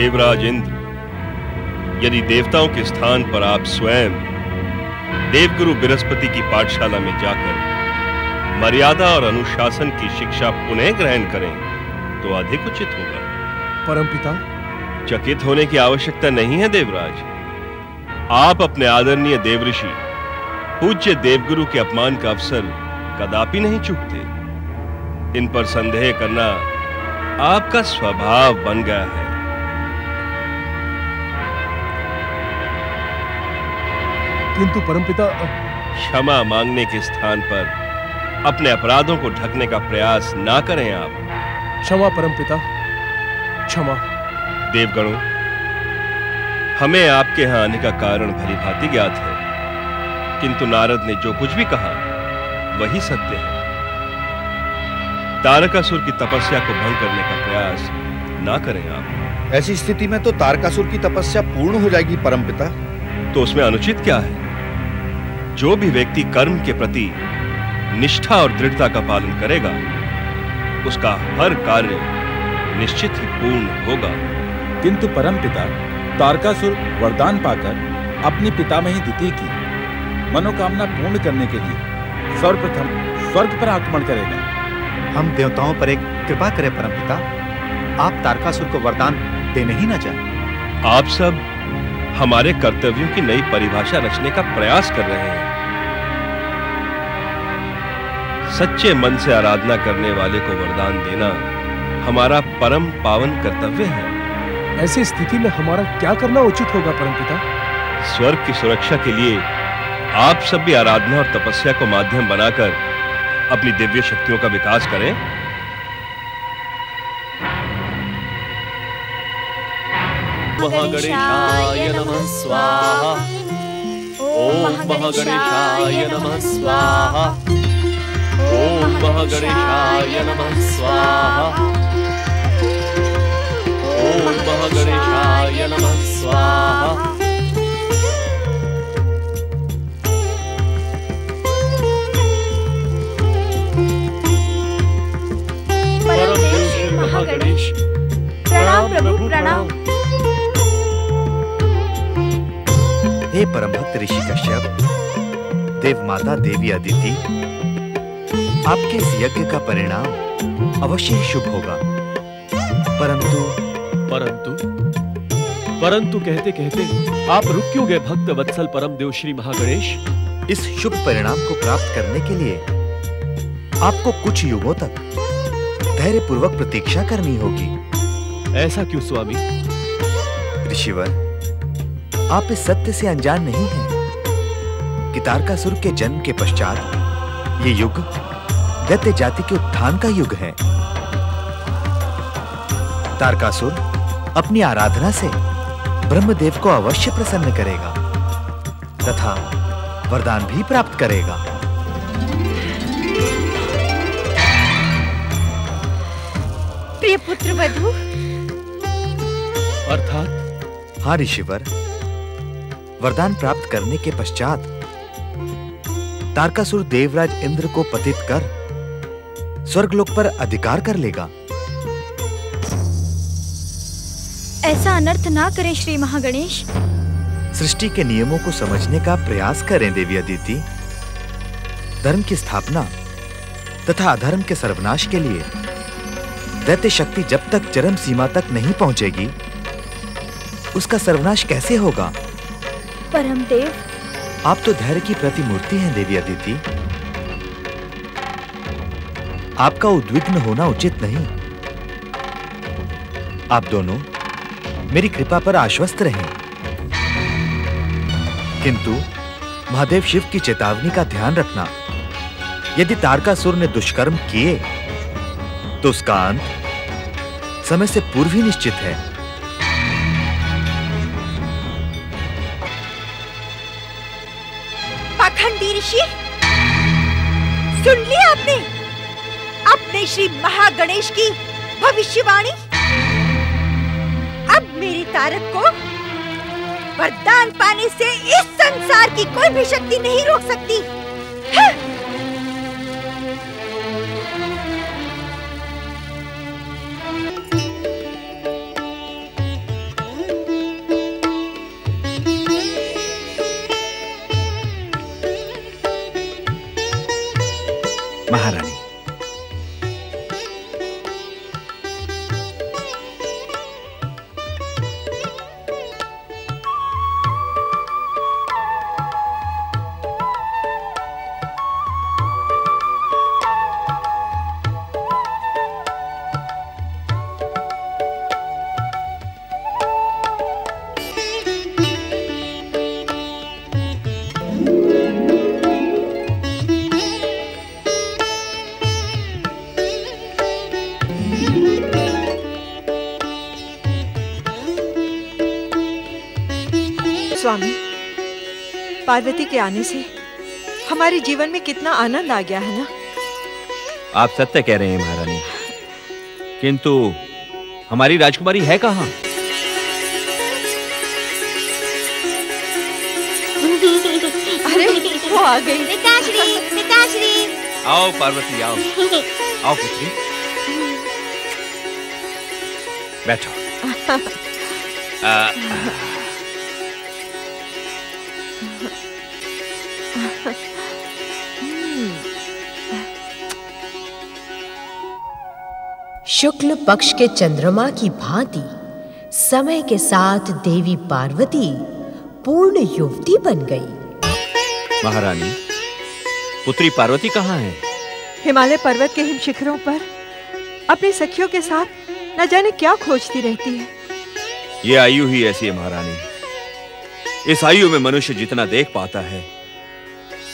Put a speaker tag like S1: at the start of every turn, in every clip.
S1: देवराज इंद्र, यदि देवताओं के स्थान पर आप स्वयं देवगुरु बृहस्पति की पाठशाला में जाकर मर्यादा और अनुशासन की शिक्षा पुनः ग्रहण करें तो अधिक उचित होगा।
S2: परमपिता,
S1: चकित होने की आवश्यकता नहीं है देवराज। आप अपने आदरणीय देवऋषि पूज्य देवगुरु के अपमान का अवसर कदापि नहीं चूकते। इन पर संदेह करना आपका स्वभाव बन गया है।
S2: किंतु परमपिता,
S1: क्षमा मांगने के स्थान पर अपने अपराधों को ढकने का प्रयास ना करें आप।
S2: क्षमा परमपिता, क्षमा।
S1: देवगणों, हमें आपके यहां आने का कारण भली भांति ज्ञात है, किंतु नारद ने जो कुछ भी कहा वही सत्य है। तारकासुर की तपस्या को भंग करने का प्रयास ना करें आप।
S3: ऐसी स्थिति में तो तारकासुर की तपस्या पूर्ण हो जाएगी परमपिता।
S1: तो उसमें अनुचित क्या है? जो भी व्यक्ति कर्म के प्रति निष्ठा और दृढ़ता का पालन करेगा, उसका हर कार्य निश्चित ही पूर्ण होगा।
S4: किंतु परमपिता, तारकासुर वरदान पाकर अपनी पितामही दिति की मनोकामना पूर्ण करने के लिए सर्वप्रथम स्वर्ग पर आक्रमण करेगा।
S5: हम देवताओं पर एक कृपा करें परमपिता, आप तारकासुर को वरदान देने ही ना चाहें।
S1: आप सब हमारे कर्तव्यों की नई परिभाषा रचने का प्रयास कर रहे हैं। सच्चे मन से आराधना करने वाले को वरदान देना हमारा परम पावन कर्तव्य है।
S2: ऐसी स्थिति में हमारा क्या करना उचित होगा परमपिता?
S1: स्वर्ग की सुरक्षा के लिए आप सब भी आराधना और तपस्या को माध्यम बनाकर अपनी दिव्य शक्तियों का विकास करें।
S6: महागणेशाय नमः स्वाहा। ओम महागणेशाय नमः स्वाहा। ओम महागणेशाय नमः स्वाहा। ओम महागणेशाय नमः स्वाहा। परम देव श्री महागणेश,
S7: प्रणाम प्रभु, प्रणाम।
S5: हे परम भक्त ऋषि कश्यप, देव माता देवी अदिति, आपके इस यज्ञ का परिणाम अवश्य ही शुभ होगा।
S6: परंतु कहते कहते आप रुक क्यों गए भक्त वत्सल परम देव श्री महागणेश?
S5: इस शुभ परिणाम को प्राप्त करने के लिए आपको कुछ युगों तक धैर्यपूर्वक प्रतीक्षा करनी होगी।
S6: ऐसा क्यों स्वामी?
S5: ऋषिवर, आप इस सत्य से अनजान नहीं हैं कि तारकासुर के जन्म के पश्चात ये युग दैत्य जाति के उत्थान का युग है। तारकासुर अपनी आराधना से ब्रह्मदेव को अवश्य प्रसन्न करेगा तथा वरदान भी प्राप्त करेगा।
S7: प्रिय पुत्र वधु,
S6: अर्थात?
S5: हाँ ऋषिवर, वरदान प्राप्त करने के पश्चात तारकासुर देवराज इंद्र को पतित कर स्वर्गलोक पर अधिकार कर लेगा।
S7: ऐसा अनर्थ ना करें श्री महागणेश।
S5: सृष्टि के नियमों को समझने का प्रयास करें देवी अदिति। धर्म की स्थापना तथा अधर्म के सर्वनाश के लिए दैत्य शक्ति जब तक चरम सीमा तक नहीं पहुंचेगी, उसका सर्वनाश कैसे होगा?
S7: परमदेव,
S5: आप तो धैर्य की प्रतिमूर्ति हैं देवी अदिति। आपका उद्विग्न होना उचित नहीं। आप दोनों मेरी कृपा पर आश्वस्त रहें। किंतु महादेव शिव की चेतावनी का ध्यान रखना। यदि तारकासुर ने दुष्कर्म किए तो उसका अंत समय से पूर्व ही निश्चित है।
S7: पाखंडी ऋषि, सुन लिया आपने अपने श्री महागणेश की भविष्यवाणी? अब मेरी तारक को वरदान पाने से इस संसार की कोई भी शक्ति नहीं रोक सकती।
S8: महारानी,
S7: स्वामी, पार्वती के आने से हमारे जीवन में कितना आनंद आ गया है ना।
S8: आप सत्य कह रहे हैं महारानी, किंतु हमारी राजकुमारी है कहाँ?
S7: अरे वो आ गई।
S9: पिताश्री, पिताश्री।
S8: आओ पार्वती, आओ आओ पुत्री, बैठो।
S10: शुक्ल पक्ष के चंद्रमा की भांति समय के साथ देवी पार्वती पूर्ण युवती बन गई।
S8: महारानी, पुत्री पार्वती कहाँ है?
S7: हिमालय पर्वत के हिम शिखरों पर अपनी सखियों के साथ न जाने क्या खोजती रहती है।
S8: ये आयु ही ऐसी है महारानी। इस आयु में मनुष्य जितना देख पाता है,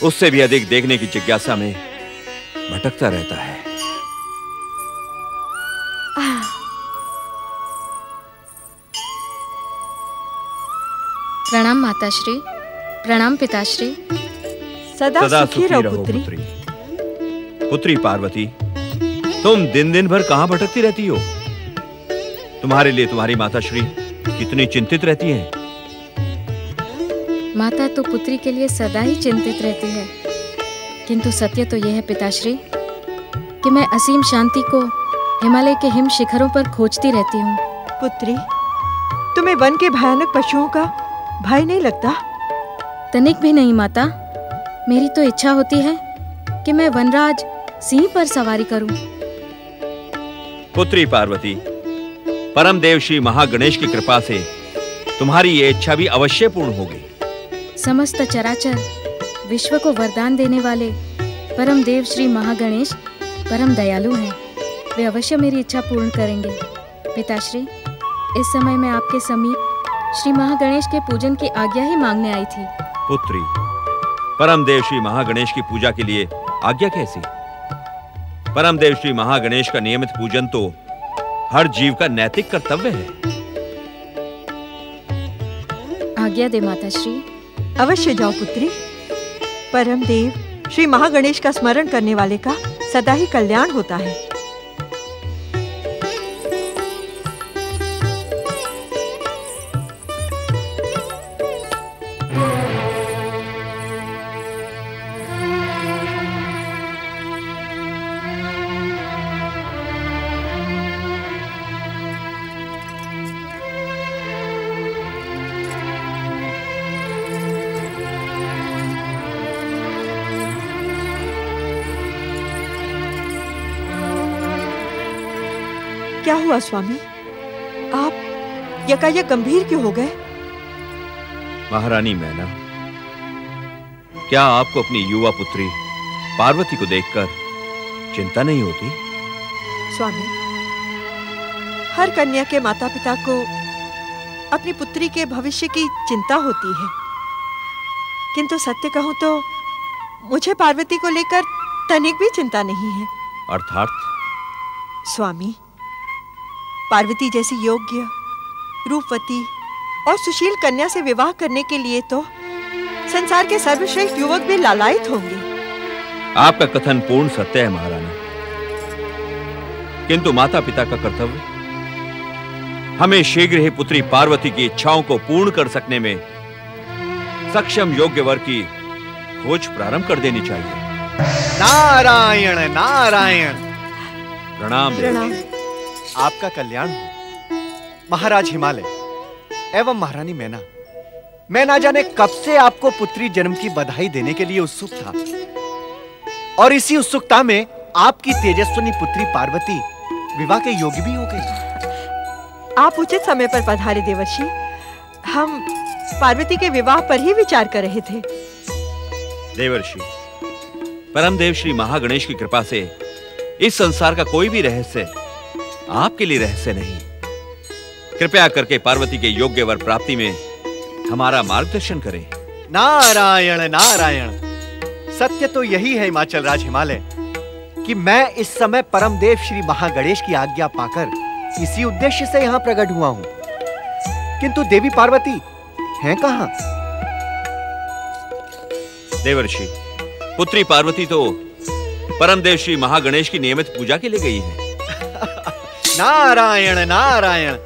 S8: उससे भी अधिक देखने की जिज्ञासा में भटकता रहता है।
S11: प्रणाम माताश्री, प्रणाम पिताश्री।
S7: सदा सुखी रहो पुत्री।
S8: पुत्री पार्वती, तुम दिन दिन भर कहां भटकती रहती हो? तुम्हारे लिए तुम्हारी माताश्री कितनी चिंतित रहती हैं।
S11: माता तो पुत्री के लिए सदा ही चिंतित रहती है, किंतु सत्य तो यह है पिताश्री कि मैं असीम शांति को हिमालय के हिम शिखरों पर खोजती रहती हूँ।
S7: पुत्री, तुम्हें वन के भयानक पशुओं का भय नहीं लगता?
S11: तनिक भी नहीं माता। मेरी तो इच्छा होती है कि मैं वनराज सिंह पर सवारी करूं।
S8: पुत्री पार्वती, परम देव श्री महागणेश की कृपा से तुम्हारी ये इच्छा भी अवश्य पूर्ण होगी।
S11: समस्त चराचर विश्व को वरदान देने वाले परम देव श्री महागणेश परम दयालु हैं। वे अवश्य मेरी इच्छा पूर्ण करेंगे। पिताश्री, इस समय मैं आपके समीप श्री महागणेश के पूजन की आज्ञा ही मांगने आई थी।
S8: पुत्री, परम देव श्री महागणेश की पूजा के लिए आज्ञा कैसी? परम देव श्री महागणेश का नियमित पूजन तो हर जीव का नैतिक कर्तव्य है।
S11: आज्ञा दे माताश्री।
S7: अवश्य जाओ पुत्री। परम देव श्री महागणेश का स्मरण करने वाले का सदा ही कल्याण होता है। क्या हुआ स्वामी? आप यकायक गंभीर क्यों हो गए?
S8: महारानी मैना, क्या आपको अपनी युवा पुत्री पार्वती को देखकर चिंता नहीं होती?
S7: स्वामी, हर कन्या के माता पिता को अपनी पुत्री के भविष्य की चिंता होती है, किंतु सत्य कहूं तो मुझे पार्वती को लेकर तनिक भी चिंता नहीं है।
S8: अर्थात?
S7: स्वामी, पार्वती जैसी योग्य, रूपवती और सुशील कन्या से विवाह करने के लिए तो संसार के सर्वश्रेष्ठ युवक भी लालायित होंगे।
S8: आपका कथन पूर्ण सत्य है महारानी, किंतु माता पिता का कर्तव्य हमें शीघ्र ही पुत्री पार्वती की इच्छाओं को पूर्ण कर सकने में सक्षम योग्य वर की खोज प्रारंभ कर देनी चाहिए।
S3: नारायण नारायण।
S8: प्रणाम
S7: प्रणाम।
S3: आपका कल्याण हो महाराज हिमालय एवं महारानी मैना। मैं ना जाने कब से आपको पुत्री जन्म की बधाई देने के लिए उत्सुक था और इसी उत्सुकता में आपकी तेजस्विनी पुत्री पार्वती विवाह के योग्य भी हो गई।
S7: आप उचित समय पर पधारे देवर्षि। हम पार्वती के विवाह पर ही विचार कर रहे थे।
S8: देवर्षि, परमदेव श्री महागणेश की कृपा से इस संसार का कोई भी रहस्य आपके लिए रहस्य नहीं। कृपया करके पार्वती के योग्य वर प्राप्ति में हमारा मार्गदर्शन करें।
S3: नारायण नारायण। सत्य तो यही है हिमाचल राज हिमालय कि मैं इस समय परमदेव श्री महागणेश की आज्ञा पाकर इसी उद्देश्य से यहां प्रकट हुआ हूं। किंतु देवी पार्वती हैं कहां?
S8: देवर्षि, पुत्री पार्वती तो परमदेव श्री महागणेश की नियमित पूजा के लिए गई है।
S3: नारायण नारायण।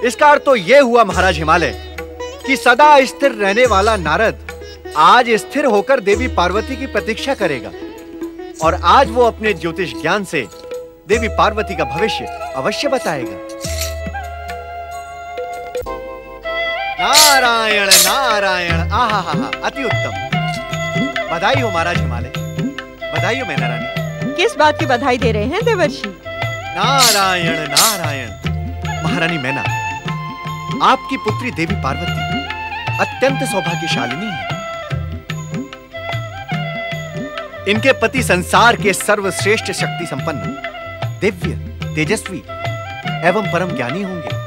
S3: इसका अर्थ तो यह हुआ महाराज हिमालय कि सदा स्थिर रहने वाला नारद आज स्थिर होकर देवी पार्वती की प्रतीक्षा करेगा और आज वो अपने ज्योतिष ज्ञान से देवी पार्वती का भविष्य अवश्य बताएगा। नारायण नारायण। आहा, अति उत्तम। बधाई हो महाराज हिमालय, बधाई हो मैना रानी।
S7: किस बात की बधाई दे रहे हैं देवर्षि?
S3: नारायण नारायण। महारानी मैना, आपकी पुत्री देवी पार्वती अत्यंत सौभाग्यशालिनी है। इनके पति संसार के सर्वश्रेष्ठ शक्ति संपन्न, दिव्य, तेजस्वी एवं परम ज्ञानी होंगे।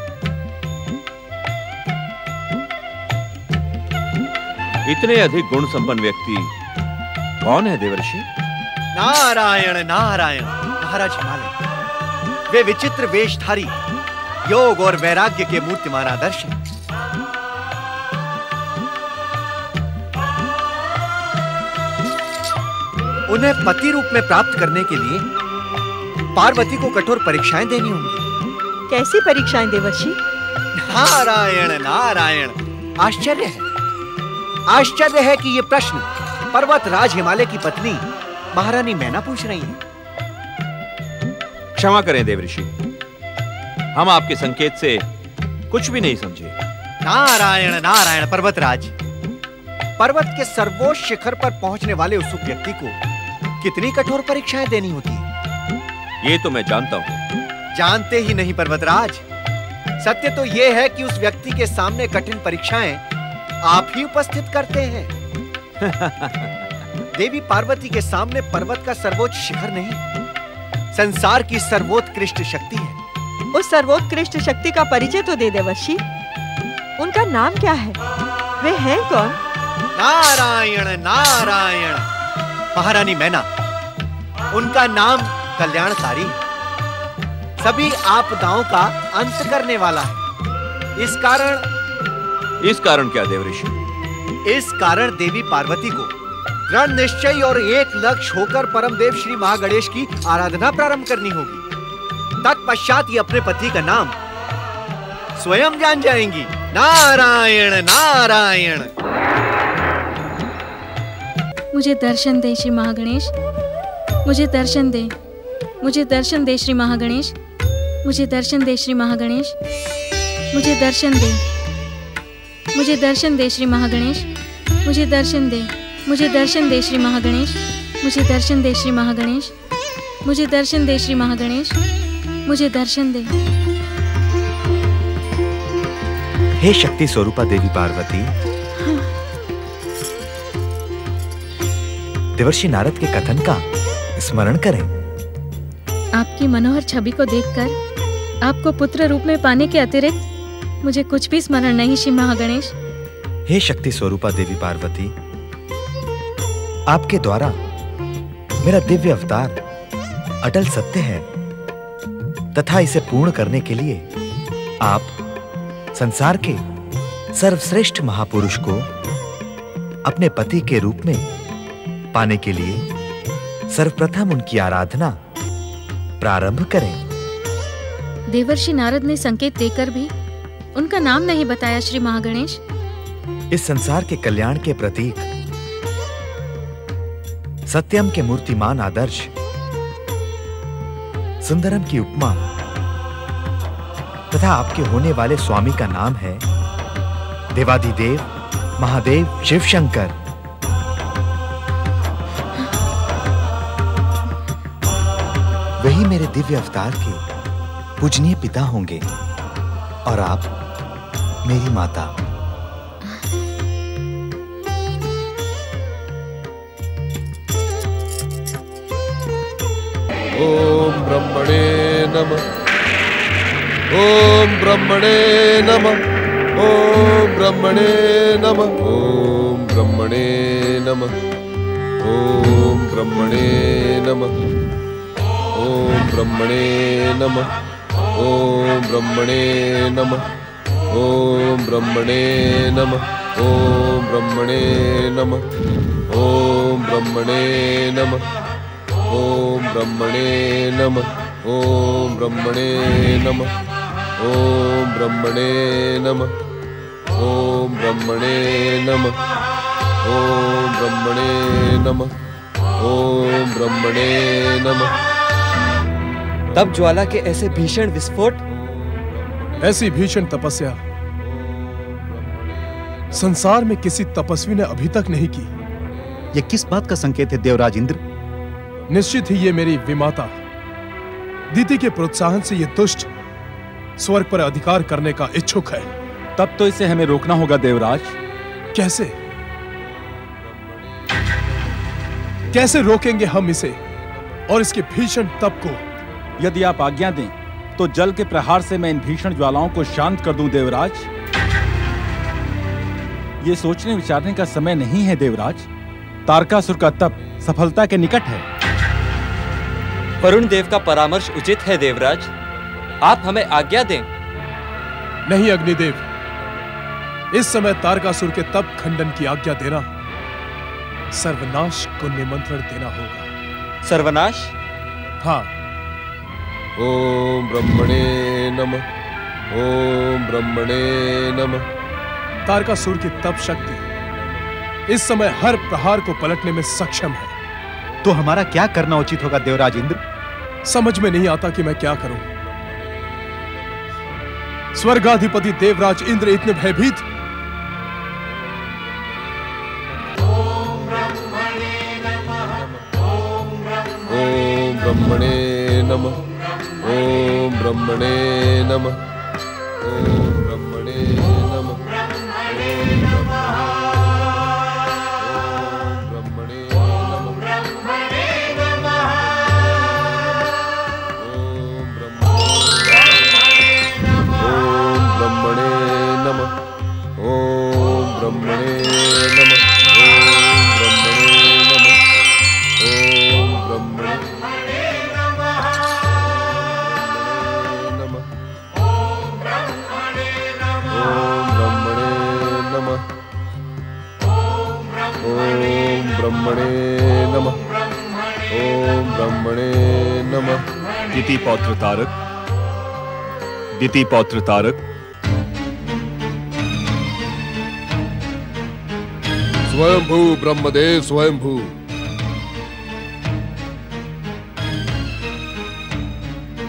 S8: इतने अधिक गुण संपन्न व्यक्ति कौन है देवर्षि?
S3: नारायण नारायण। महाराज हिमालय, वे विचित्र वेशधारी, योग और वैराग्य के मूर्तिमान आदर्श हैं। उन्हें पति रूप में प्राप्त करने के लिए पार्वती को कठोर परीक्षाएं देनी होंगी।
S7: कैसी परीक्षाएं देवर्षि?
S3: नारायण नारायण। आश्चर्य है, आश्चर्य है कि यह प्रश्न पर्वत राज हिमालय की पत्नी महारानी मैना पूछ रही है।
S8: क्षमा करें देवर्षि, हम आपके संकेत से कुछ भी नहीं समझे।
S3: नारायण नारायण। पर्वतराज, पर्वत के सर्वोच्च शिखर पर पहुंचने वाले उत्सुक व्यक्ति को कितनी कठोर परीक्षाएं देनी होती है?
S8: ये तो मैं जानता हूं।
S3: जानते ही नहीं पर्वतराज, सत्य तो यह है कि उस व्यक्ति के सामने कठिन परीक्षाएं आप ही उपस्थित करते हैं। देवी पार्वती के सामने पर्वत का सर्वोच्च शिखर नहीं, संसार की सर्वोत्कृष्ट शक्ति है।
S7: उस सर्वोत्कृष्ट शक्ति का परिचय तो दे देवर्षि। उनका नाम क्या है? वे हैं कौन?
S3: नारायण नारायण। महारानी मैना, उनका नाम कल्याणकारी, सभी आपदाओं का अंत करने वाला है। इस कारण
S8: क्या देवर्षि?
S3: इस कारण देवी पार्वती को दृढ़ निश्चय और एक लक्ष्य होकर परमदेव श्री महागणेश की आराधना प्रारंभ करनी होगी। तत्पश्चात ये अपने पति का नाम स्वयं जान जाएंगी। नारायण नारायण।
S11: मुझे दर्शन दे श्री महागणेश, मुझे दर्शन दे, मुझे दर्शन दे श्री महागणेश, मुझे दर्शन दे श्री महागणेश, मुझे दर्शन दे, मुझे दर्शन दे श्री महागणेश, मुझे दर्शन दे, मुझे दर्शन दे श्री महागणेश, मुझे दर्शन दे श्री महागणेश, मुझे दर्शन दे श्री महागणेश, मुझे दर्शन दे।
S5: हे शक्ति स्वरूपा देवी पार्वती, देवर्षि नारद के कथन का स्मरण करें।
S11: आपकी मनोहर छवि को देखकर आपको पुत्र रूप में पाने के अतिरिक्त मुझे कुछ भी स्मरण नहीं श्री महागणेश।
S5: हे शक्ति स्वरूपा देवी पार्वती, आपके द्वारा मेरा दिव्य अवतार अटल सत्य है तथा इसे पूर्ण करने के लिए आप संसार के सर्वश्रेष्ठ महापुरुष को अपने पति के रूप में पाने के लिए सर्वप्रथम उनकी आराधना प्रारंभ करें।
S11: देवर्षि नारद ने संकेत देकर भी उनका नाम नहीं बताया श्री महागणेश।
S5: इस संसार के कल्याण के प्रतीक, सत्यम के मूर्तिमान आदर्श, सुंदरम की उपमा तथा आपके होने वाले स्वामी का नाम है देवाधिदेव महादेव शिव शंकर। वही मेरे दिव्य अवतार के पूजनीय पिता होंगे और आप मेरी माता।
S12: ओम ब्रह्मणे नमः। ओम ब्रह्मणे नमः। ओम ब्रह्मणे नमः। ओम ब्रह्मणे नमः। ओम ब्रह्मणे नमः। ओम ब्रह्मणे नमः। ओम ब्रह्मणे नमः। ओम ब्रह्मणे नमः। ओम ब्रह्मणे नमः। ओम ब्रह्मणे नमः। ओम ब्रह्मणे नमः। ओम ब्रह्मणे नमः। ओम ब्रह्मणे नमः। ओम ब्रह्मणे नमः। ओम ब्रह्मणे नमः। ओम ब्रह्मणे नमः।
S13: तब ज्वाला के ऐसे भीषण विस्फोट,
S2: ऐसी भीषण तपस्या संसार में किसी तपस्वी ने अभी तक नहीं की।
S14: यह किस बात का संकेत है देवराज इंद्र?
S2: निश्चित ही ये मेरी विमाता दीति के प्रोत्साहन से ये दुष्ट स्वर्ग पर अधिकार करने का इच्छुक है।
S4: तब तो इसे हमें रोकना होगा देवराज।
S2: कैसे? कैसे रोकेंगे हम इसे और इसके भीषण तप को?
S4: यदि आप आज्ञा दें तो जल के प्रहार से मैं इन भीषण ज्वालाओं को शांत कर दूं देवराज। ये सोचने विचारने का समय नहीं है देवराज। तारकासुर का तप सफलता के निकट है।
S13: वरुण देव का परामर्श उचित है देवराज। आप हमें आज्ञा दें।
S2: नहीं अग्निदेव, इस समय तारकासुर के तप खंडन की आज्ञा देना सर्वनाश को निमंत्रण देना होगा।
S13: सर्वनाश?
S2: हाँ।
S12: ओम ब्रह्मणे नमः। ओम ब्रह्मणे नमः।
S2: तारकासुर की तप शक्ति इस समय हर प्रहार को पलटने में सक्षम है।
S14: तो हमारा क्या करना उचित होगा देवराज इंद्र?
S2: समझ में नहीं आता कि मैं क्या करूं। स्वर्गाधिपति देवराज इंद्र इतने भयभीत।
S12: ओम ब्रह्मणे नमः। ओम ब्रह्मणे नमः। ओम ब्रह्मणे नमः। ओम ब्रह्मणे नमः।
S1: दिति पौत्र तारक, दिति पौत्र तारक।
S12: स्वयंभू ब्रह्मदेव स्वयंभू।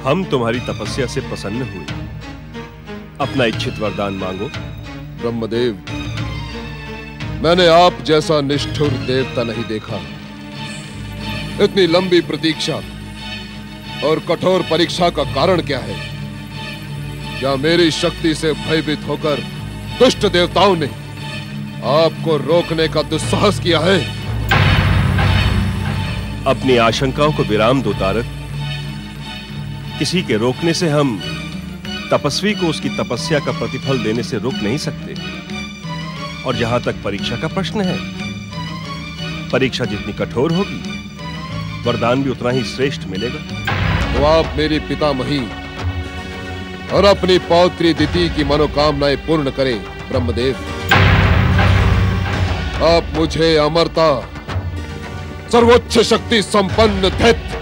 S1: हम तुम्हारी तपस्या से प्रसन्न हुए। अपना इच्छित वरदान मांगो।
S12: ब्रह्मदेव, मैंने आप जैसा निष्ठुर देवता नहीं देखा। इतनी लंबी प्रतीक्षा और कठोर परीक्षा का कारण क्या है? क्या मेरी शक्ति से भयभीत होकर दुष्ट देवताओं ने आपको रोकने का दुस्साहस किया है?
S1: अपनी आशंकाओं को विराम दो तारक। किसी के रोकने से हम तपस्वी को उसकी तपस्या का प्रतिफल देने से रोक नहीं सकते। और जहां तक परीक्षा का प्रश्न है, परीक्षा जितनी कठोर होगी, वरदान भी उतना ही श्रेष्ठ मिलेगा।
S12: तो आप मेरी पितामही और अपनी पौत्री दिति की मनोकामनाएं पूर्ण करें ब्रह्मदेव। आप मुझे अमरता, सर्वोच्च शक्ति संपन्न दैत्य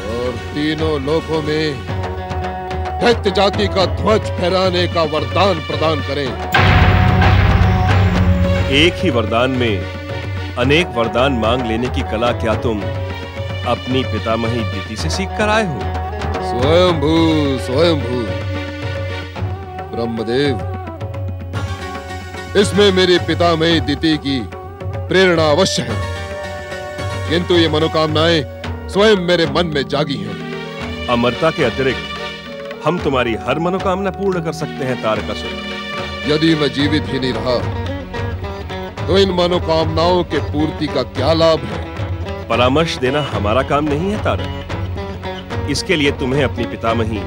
S12: और तीनों लोकों में दैत्य जाति का ध्वज फहराने का वरदान प्रदान करें।
S1: एक ही वरदान में अनेक वरदान मांग लेने की कला क्या तुम अपनी पितामही दिति से सीख कर आए हो?
S12: स्वयंभू स्वयंभू। ब्रह्मदेव, इसमें मेरी पितामही दिति की प्रेरणा अवश्य है, किंतु ये मनोकामनाएं स्वयं मेरे मन में जागी हैं।
S1: अमरता के अतिरिक्त हम तुम्हारी हर मनोकामना पूर्ण कर सकते हैं तारकासुर।
S12: यदि मैं जीवित ही नहीं रहा तो इन मनोकामनाओं के पूर्ति का क्या लाभ है?
S1: परामर्श देना हमारा काम नहीं है तारक। इसके लिए तुम्हें अपनी पितामही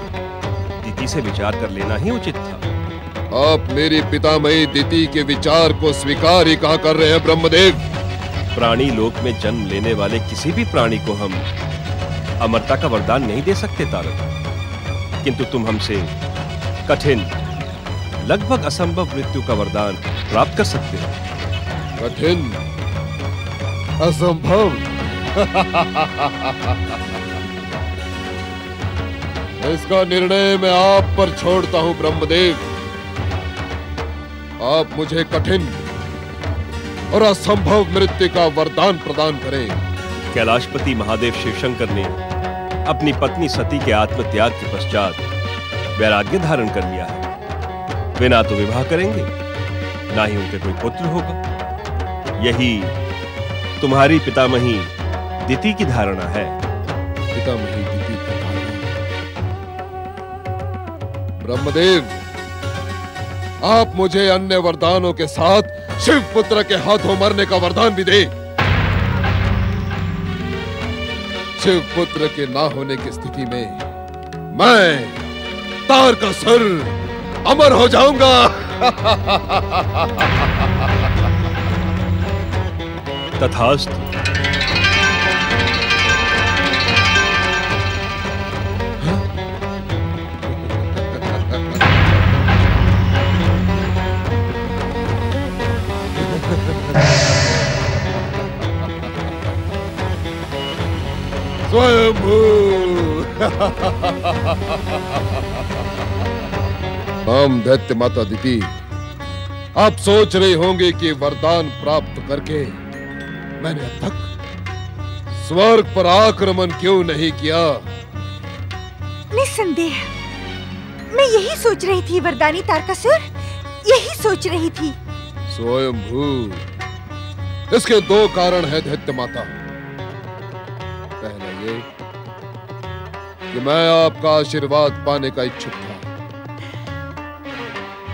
S1: दिति से विचार कर लेना ही उचित था।
S12: आप मेरी पितामही दिति के विचार को स्वीकार ही कहाँ कर रहे हैं ब्रह्मदेव?
S1: प्राणी लोक में जन्म लेने वाले किसी भी प्राणी को हम अमरता का वरदान नहीं दे सकते तारक, किंतु तुम हमसे कठिन, लगभग असंभव मृत्यु का वरदान प्राप्त कर सकते हो।
S12: कठिन, असंभव? इसका निर्णय मैं आप पर छोड़ता हूं ब्रह्मदेव। आप मुझे कठिन और असंभव मृत्यु का वरदान प्रदान करें।
S1: कैलाशपति महादेव शिवशंकर ने अपनी पत्नी सती के आत्मत्याग के पश्चात वैराग्य धारण कर लिया है। वे ना तो विवाह करेंगे, ना ही उनके कोई पुत्र होगा। यही तुम्हारी पितामही दिति की धारणा है।
S12: पितामही दिति की धारणा? ब्रह्मदेव, आप मुझे अन्य वरदानों के साथ शिव पुत्र के हाथों मरने का वरदान भी दे। शिव पुत्र के ना होने की स्थिति में मैं तारकासुर अमर हो जाऊंगा।
S1: तथास्तु।
S12: स्वयंभू। हम दैत्य माता दिति, आप सोच रहे होंगे कि वरदान प्राप्त करके मैंने अब तक स्वर्ग पर आक्रमण क्यों नहीं किया?
S15: निस्संदेह मैं यही सोच रही थी वरदानी तारकासुर, यही सोच रही थी।
S12: स्वयंभू, इसके दो कारण हैं दैत्य माता। पहला ये कि मैं आपका आशीर्वाद पाने का इच्छुक था,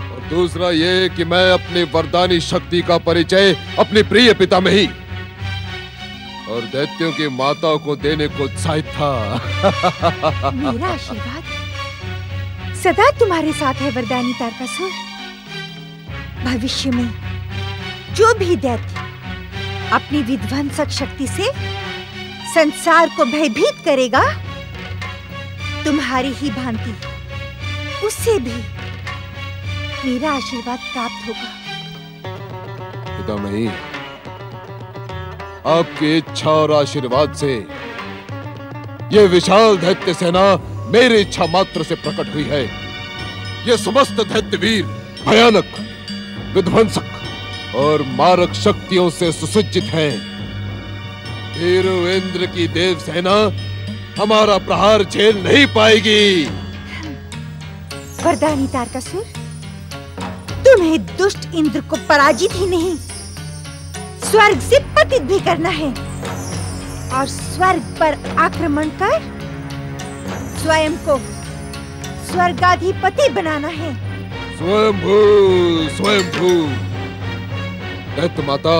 S12: और दूसरा ये कि मैं अपनी वरदानी शक्ति का परिचय अपनी प्रिय पितामही और दैत्यों की माताओं को देने को उत्साहित था।
S15: मेरा आशीर्वाद सदा तुम्हारे साथ है वरदानी तारकासुर। भविष्य में जो भी दैत्य अपनी विध्वंसक शक्ति से संसार को भयभीत करेगा, तुम्हारी ही भांति उससे भी मेरा आशीर्वाद प्राप्त होगा।
S12: पितामही, आपकी इच्छा और आशीर्वाद से यह विशाल दैत्य सेना मेरी इच्छा मात्र से प्रकट हुई है। ये समस्त दैत्य वीर भयानक, विध्वंसक और मारक शक्तियों से सुसज्जित हैं। वीर इंद्र की देव सेना हमारा प्रहार झेल नहीं पाएगी।
S15: वरदानी तारकासुर, तुम्हें दुष्ट इंद्र को पराजित ही नहीं, स्वर्ग से पतित भी करना है और स्वर्ग पर आक्रमण कर स्वयं को स्वर्गाधिपति बनाना है।
S12: स्वयंभू, स्वयंभू। दैत्य माता,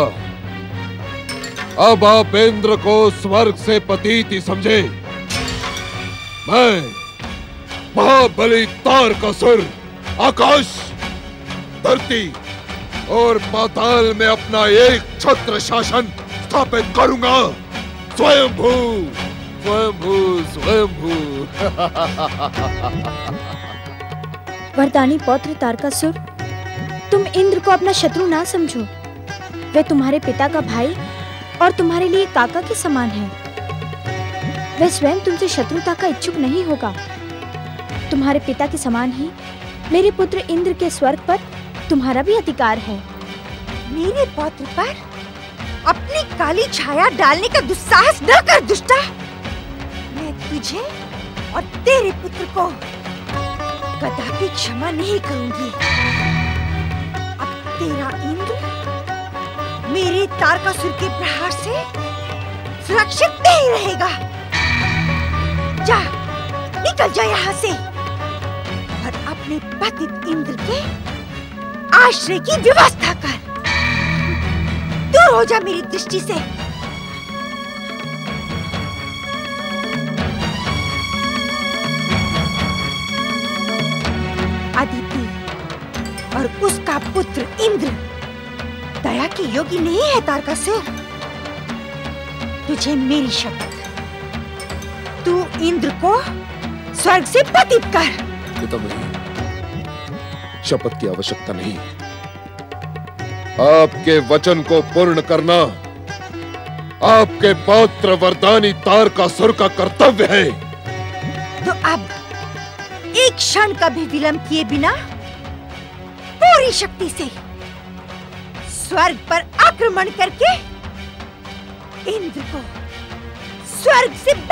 S12: अब आप इंद्र को स्वर्ग से पतित ही समझे। मैं महाबली तारकासुर आकाश, धरती और पाताल में अपना एक छत्र शासन स्थापित करूंगा। स्वयंभू, स्वयंभू, स्वयंभू।
S11: वरदानी पौत्र तारकासुर, तुम इंद्र को अपना शत्रु ना समझो। वे तुम्हारे पिता का भाई और तुम्हारे लिए काका के समान है। वह स्वयं तुमसे शत्रुता का इच्छुक नहीं होगा। तुम्हारे पिता के समान ही मेरे पुत्र इंद्र के स्वर्ग पर तुम्हारा भी अधिकार है।
S15: मेरे पौत्र पर अपनी काली छाया डालने का दुस्साहस न कर दुष्टा। मैं तुझे और तेरे पुत्र को कदापि क्षमा नहीं करूंगी। अब तेरा इंद्र मेरे तारकासुर के प्रहार से सुरक्षित नहीं रहेगा। जा, निकल जा यहाँ से और अपने पतित इंद्र के आश्रय की व्यवस्था कर। दूर हो जा मेरी दृष्टि से। अदिति और उसका पुत्र इंद्र दया की योगी नहीं है तारकासुर। तुझे मेरी शपथ, तू इंद्र को स्वर्ग से पतित कर।
S12: शपथ की आवश्यकता नहीं, आपके वचन को पूर्ण करना आपके पौत्र वरदानी तारकासुर का कर्तव्य है।
S15: तो अब एक क्षण का भी विलंब किए बिना पूरी शक्ति से स्वर्ग पर आक्रमण करके इंद्र को स्वर्ग से